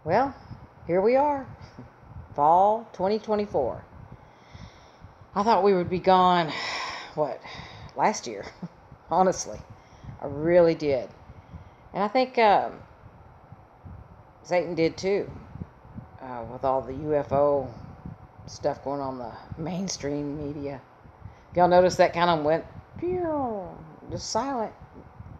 Well, here we are, fall 2024. I thought we would be gone, what, last year, honestly. I really did. And I think Satan did too, with all the UFO stuff going on the mainstream media. Y'all notice that kind of went, pew, just silent,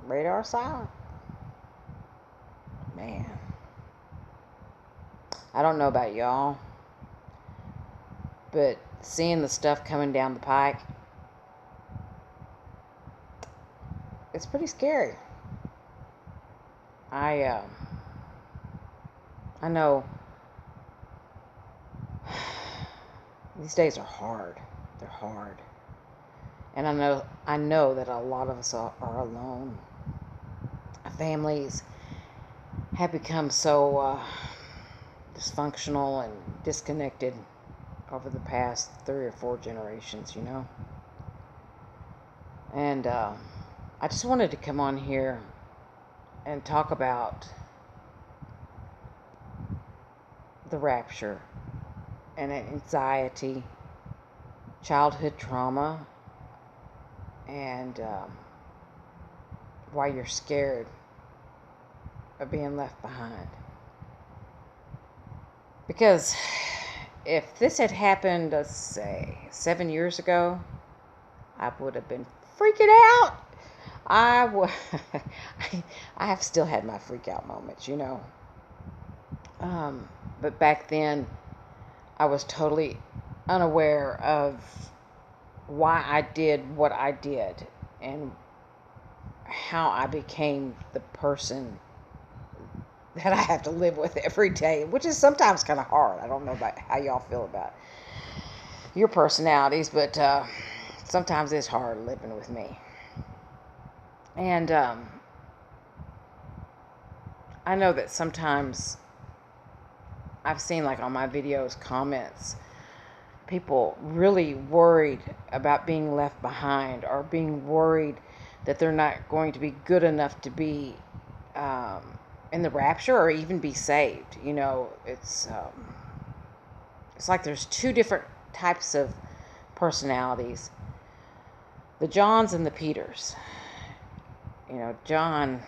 radar silent. Man, I don't know about y'all, but seeing the stuff coming down the pike, it's pretty scary. I uh, I know these days are hard. They're hard, and I know that a lot of us are alone. Families have become so dysfunctional and disconnected over the past 3 or 4 generations. And I just wanted to come on here and talk about the rapture and anxiety, childhood trauma, and why you're scared of being left behind. Because if this had happened, let's say, 7 years ago, I would have been freaking out. I would. I have still had my freak out moments. But back then, I was totally unaware of why I did what I did and how I became the person that I have to live with every day, which is sometimes kind of hard. I don't know about how y'all feel about your personalities, but sometimes it's hard living with me. And I know that sometimes I've seen, like, on my videos, comments, people really worried about being left behind or being worried that they're not going to be good enough to be in the rapture or even be saved. It's like there's two different types of personalities: the Johns and the Peters. John,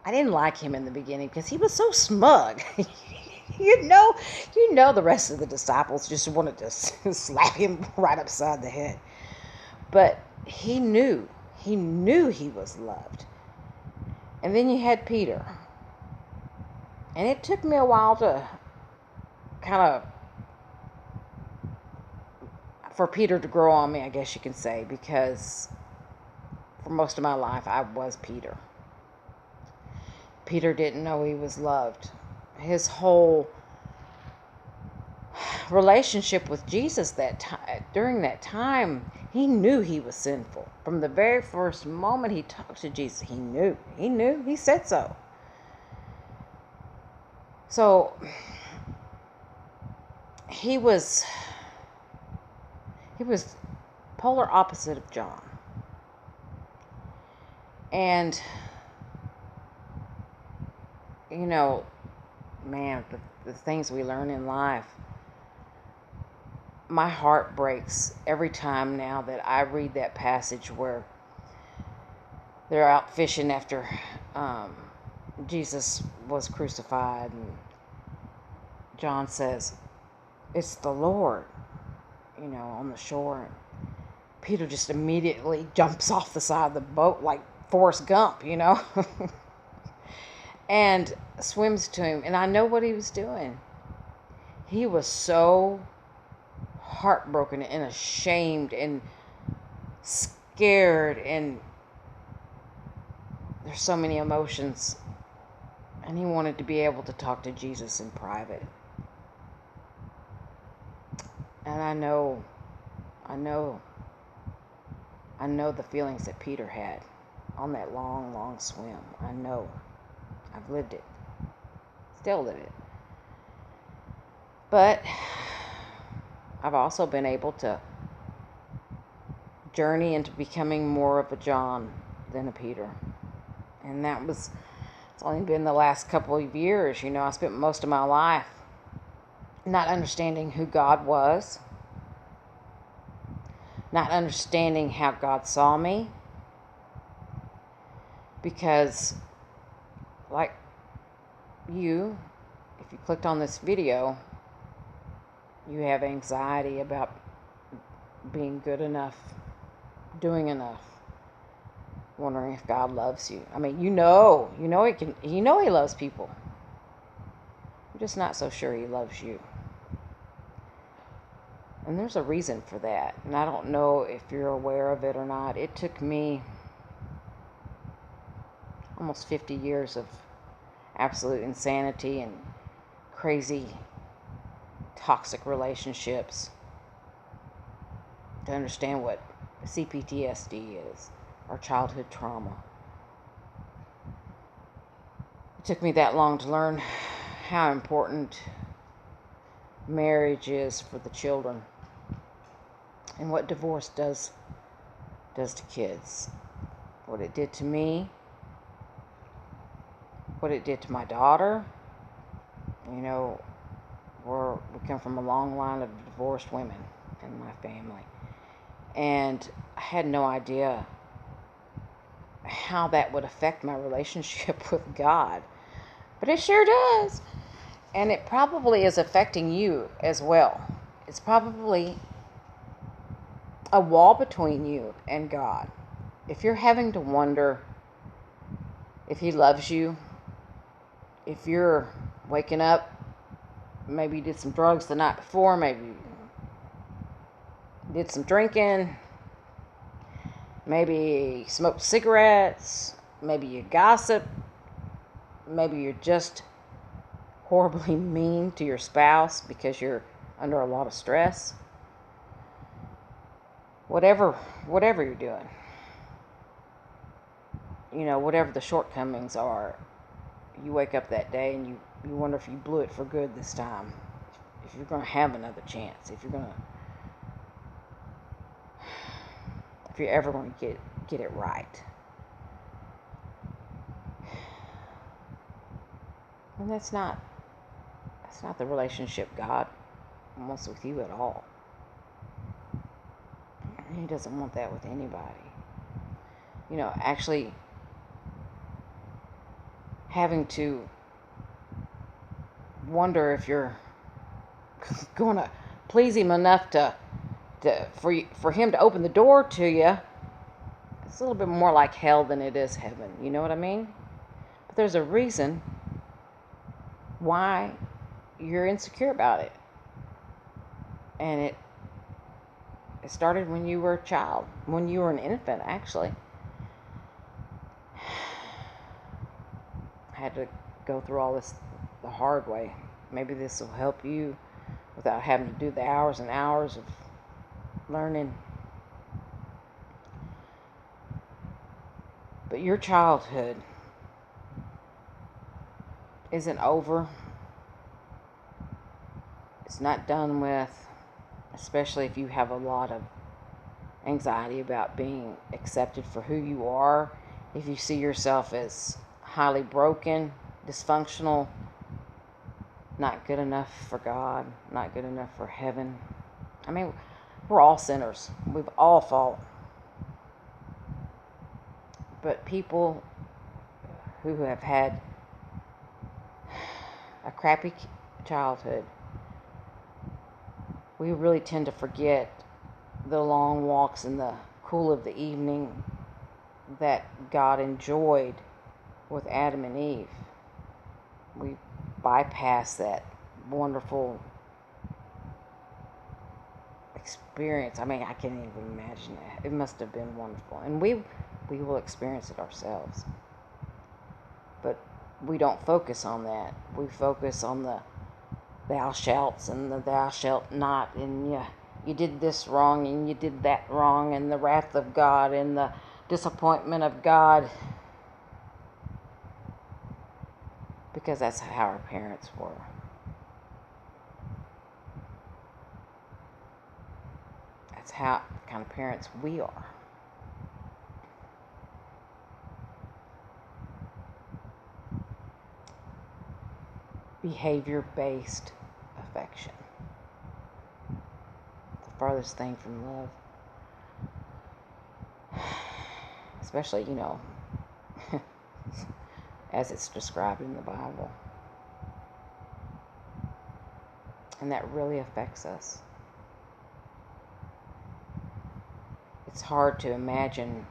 I didn't like him in the beginning because he was so smug. you know, the rest of the disciples just wanted to slap him right upside the head. But he knew he was loved. And then you had Peter. And it took me a while to kind of, for Peter to grow on me, I guess you can say, because for most of my life, I was Peter. Peter didn't know he was loved. His whole relationship with Jesus during that time, he knew he was sinful. From the very first moment he talked to Jesus, he knew. He said so. So he was polar opposite of John. And man, the things we learn in life, my heart breaks every time now that I read that passage where they're out fishing after Jesus was crucified, and John says, "It's the Lord," on the shore. And Peter just immediately jumps off the side of the boat like Forrest Gump, and swims to him. And I know what he was doing. He was so heartbroken and ashamed and scared, and there's so many emotions, and he wanted to be able to talk to Jesus in private. And I know the feelings that Peter had on that long swim. I know. I've lived it. Still live it. But I've also been able to journey into becoming more of a John than a Peter. And that was It's only been the last couple of years. I spent most of my life not understanding who God was, not understanding how God saw me, because, like you, if you clicked on this video, you have anxiety about being good enough, doing enough, wondering if God loves you. I mean, He loves people. You're just not so sure He loves you. And there's a reason for that. And I don't know if you're aware of it or not. It took me almost 50 years of absolute insanity and crazy, toxic relationships to understand what CPTSD is, or childhood trauma. It took me that long to learn how important marriage is for the children and what divorce does to kids. What it did to me, what it did to my daughter. We come from a long line of divorced women in my family. And I had no idea how that would affect my relationship with God. But it sure does. And it probably is affecting you as well. It's probably a wall between you and God. If you're having to wonder if He loves you, if you're waking up, maybe you did some drugs the night before, maybe you did some drinking, maybe you smoked cigarettes, maybe you gossip, maybe you're just horribly mean to your spouse because you're under a lot of stress. Whatever you're doing, whatever the shortcomings are, you wake up that day and you wonder if you blew it for good this time, if you're going to have another chance, if you're ever going to get it right. And that's not the relationship God wants with you at all. He doesn't want that with anybody. Actually having to wonder if you're going to please Him enough for Him to open the door to you. It's a little bit more like hell than it is heaven. You know what I mean? But there's a reason why you're insecure about it. And it started when you were a child, when you were an infant, actually. I had to go through all this the hard way. Maybe this will help you without having to do the hours and hours of learning. But your childhood isn't over. It's not done with, especially if you have a lot of anxiety about being accepted for who you are. If you see yourself as highly broken, dysfunctional, not good enough for God, not good enough for heaven. I mean, we're all sinners. We've all fallen. But people who have had a crappy childhood, we really tend to forget the long walks in the cool of the evening that God enjoyed with Adam and Eve. We bypass that wonderful experience. I mean, I can't even imagine that. It must have been wonderful. And we will experience it ourselves. But we don't focus on that. We focus on the thou shalts and the thou shalt not, and you did this wrong and you did that wrong, and the wrath of God and the disappointment of God, because that's how our parents were. That's how kind of parents we are. behavior-based affection. The farthest thing from love. Especially, as it's described in the Bible. And that really affects us. It's hard to imagine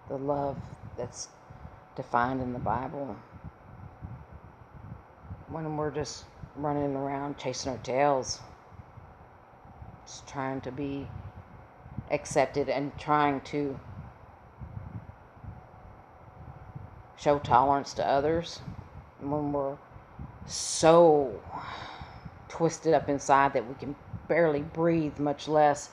the love that's defined in the Bible when we're just running around chasing our tails, just trying to be accepted and trying to show tolerance to others, when we're so twisted up inside that we can barely breathe, much less